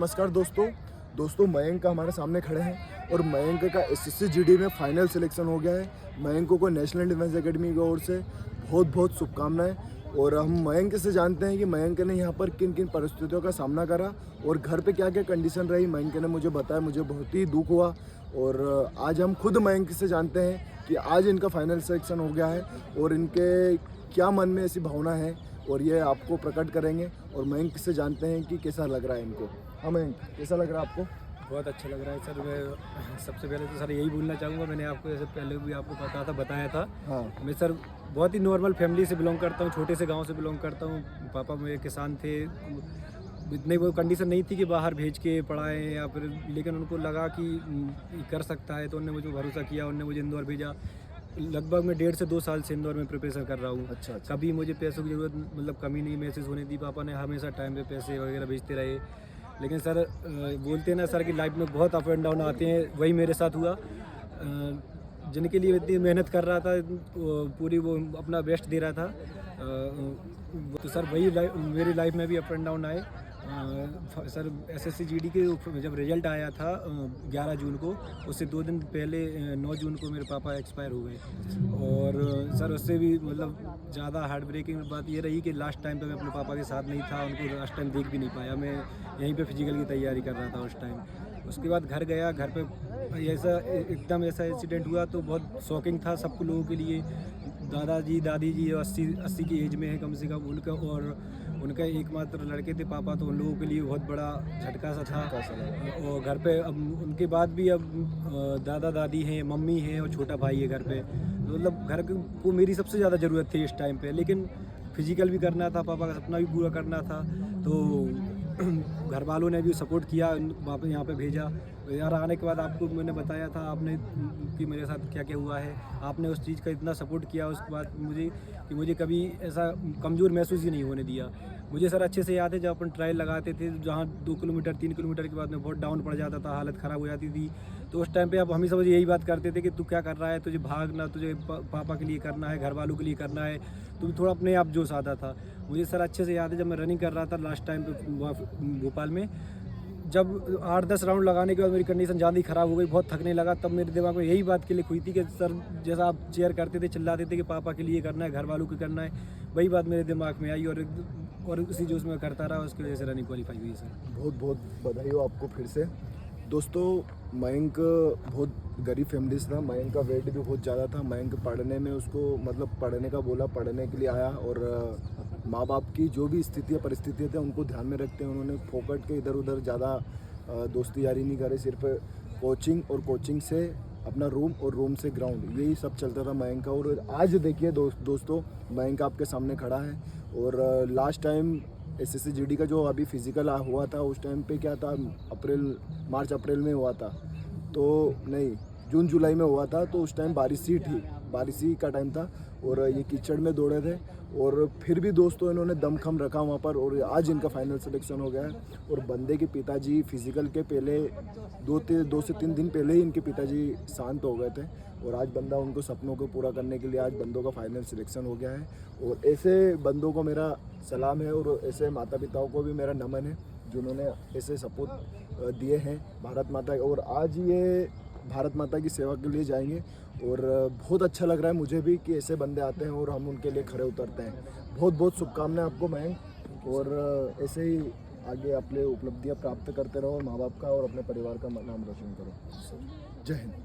नमस्कार दोस्तों मयंक का हमारे सामने खड़े हैं और मयंक का एसएससी जीडी में फाइनल सिलेक्शन हो गया है। मयंक को नेशनल डिफेंस एकेडमी की ओर से बहुत बहुत शुभकामनाएं। और हम मयंक से जानते हैं कि मयंक ने यहाँ पर किन किन परिस्थितियों का सामना करा और घर पे क्या क्या कंडीशन रही। मयंक ने मुझे बताया, मुझे बहुत ही दुख हुआ। और आज हम खुद मयंक से जानते हैं कि आज इनका फाइनल सिलेक्शन हो गया है और इनके क्या मन में ऐसी भावना है और ये आपको प्रकट करेंगे। और मयंक से जानते हैं कि कैसा लग रहा है इनको। हाँ मयंक, कैसा लग रहा है आपको? बहुत अच्छा लग रहा है सर। मैं सबसे पहले तो सर यही बोलना चाहूँगा, मैंने आपको जैसे पहले भी आपको बताया था। हाँ, मैं सर बहुत ही नॉर्मल फैमिली से बिलोंग करता हूँ, छोटे से गांव से बिलोंग करता हूँ। पापा मेरे किसान थे, इतनी वो कंडीशन नहीं थी कि बाहर भेज के पढ़ाएं या फिर, लेकिन उनको लगा कि कर सकता है तो उन्होंने मुझे भरोसा किया, उन्होंने मुझे इंदौर भेजा। लगभग मैं 1.5 से 2 साल से इंदौर में प्रिपरेशन कर रहा हूँ। अच्छा। कभी मुझे पैसों की ज़रूरत मतलब कमी नहीं महसूस होने दी। पापा ने हमेशा टाइम पे पैसे वगैरह भेजते रहे। लेकिन सर बोलते हैं ना सर कि लाइफ में बहुत अप एंड डाउन आते हैं, वही मेरे साथ हुआ। जिनके लिए इतनी मेहनत कर रहा था, पूरी वो अपना बेस्ट दे रहा था, तो सर वही मेरी लाइफ में भी अप एंड डाउन आए। सर एसएससी जीडी के जब रिजल्ट आया था 11 जून को, उससे 2 दिन पहले 9 जून को मेरे पापा एक्सपायर हो गए। और सर उससे भी मतलब ज़्यादा हार्ट ब्रेकिंग बात ये रही कि लास्ट टाइम पे मैं अपने पापा के साथ नहीं था, उनको लास्ट टाइम देख भी नहीं पाया। मैं यहीं पे फिजिकल की तैयारी कर रहा था उस टाइम। उसके बाद घर गया, घर पे एकदम ऐसा इंसिडेंट हुआ तो बहुत शॉकिंग था सबको लोगों के लिए। दादाजी दादी जी 80 की एज में है कम से कम, उनका और उनका एकमात्र लड़के थे पापा, तो उन लोगों के लिए बहुत बड़ा झटका सा था। और घर पे अब उनके बाद भी अब दादा दादी हैं, मम्मी हैं और छोटा भाई है घर पे। तो मतलब घर को मेरी सबसे ज़्यादा ज़रूरत थी इस टाइम पे, लेकिन फिजिकल भी करना था, पापा का सपना भी पूरा करना था। तो घर वालों ने भी सपोर्ट किया, वापस यहाँ पे भेजा। यार आने के बाद आपको मैंने बताया था आपने कि मेरे साथ क्या क्या हुआ है, आपने उस चीज़ का इतना सपोर्ट किया उसके बाद मुझे कभी ऐसा कमज़ोर महसूस ही नहीं होने दिया। मुझे सर अच्छे से याद है जब अपन ट्रायल लगाते थे, जहाँ 2 किलोमीटर 3 किलोमीटर के बाद में बहुत डाउन पड़ जाता था, हालत ख़राब हो जाती थी। तो उस टाइम पे आप हमेशा मुझे यही बात करते थे कि तू क्या कर रहा है, तुझे भागना, तुझे पापा के लिए करना है, घर वालों के लिए करना है। तो थोड़ा अपने आप जोश आता था। मुझे सर अच्छे से याद है जब मैं रनिंग कर रहा था लास्ट टाइम पे भोपाल में, जब 8-10 राउंड लगाने के बाद मेरी कंडीशन ज़्यादा ही ख़राब हो गई, बहुत थकने लगा, तब मेरे दिमाग में यही बात क्लिक हुई थी कि सर जैसा आप चेयर करते थे, चिल्लाते थे कि पापा के लिए करना है, घर वालों को करना है, वही बात मेरे दिमाग में आई और उसी जोश में करता रहा। उसकी वजह से रनिंग क्वालिफाई हुई सर। बहुत बहुत बधाई हो आपको फिर से। दोस्तों मयंक बहुत गरीब फैमिली से था, मयंक का वेट भी बहुत ज़्यादा था। मयंक पढ़ने में उसको मतलब पढ़ने का बोला, पढ़ने के लिए आया और माँ बाप की जो भी स्थितियाँ परिस्थितियाँ थे उनको ध्यान में रखते हैं उन्होंने फोकट के इधर उधर ज़्यादा दोस्ती यारी नहीं करे, सिर्फ कोचिंग और कोचिंग से अपना रूम और रूम से ग्राउंड, यही सब चलता था मयंक का। और आज देखिए दोस्तों मयंक आपके सामने खड़ा है। और लास्ट टाइम एसएससी जीडी का जो अभी फिजिकल हुआ था उस टाइम पे क्या था, मार्च अप्रैल में हुआ था, तो नहीं जून जुलाई में हुआ था। तो उस टाइम बारिश ही का टाइम था और ये कीचड़ में दौड़े थे और फिर भी दोस्तों इन्होंने दमखम रखा वहाँ पर और आज इनका फाइनल सिलेक्शन हो गया है। और बंदे के पिताजी फिजिकल के पहले 2 से 3 दिन पहले ही इनके पिताजी शांत हो गए थे और आज बंदा उनको सपनों को पूरा करने के लिए आज बंदों का फाइनल सिलेक्शन हो गया है। और ऐसे बंदों को मेरा सलाम है और ऐसे माता पिताओं को भी मेरा नमन है जिन्होंने ऐसे सपोर्ट दिए हैं भारत माता। और आज ये भारत माता की सेवा के लिए जाएंगे और बहुत अच्छा लग रहा है मुझे भी कि ऐसे बंदे आते हैं और हम उनके लिए खड़े उतरते हैं। बहुत बहुत शुभकामनाएं आपको मयंक, और ऐसे ही आगे अपने उपलब्धियां प्राप्त करते रहो, माँ बाप का और अपने परिवार का नाम रोशन करो। जय हिंद।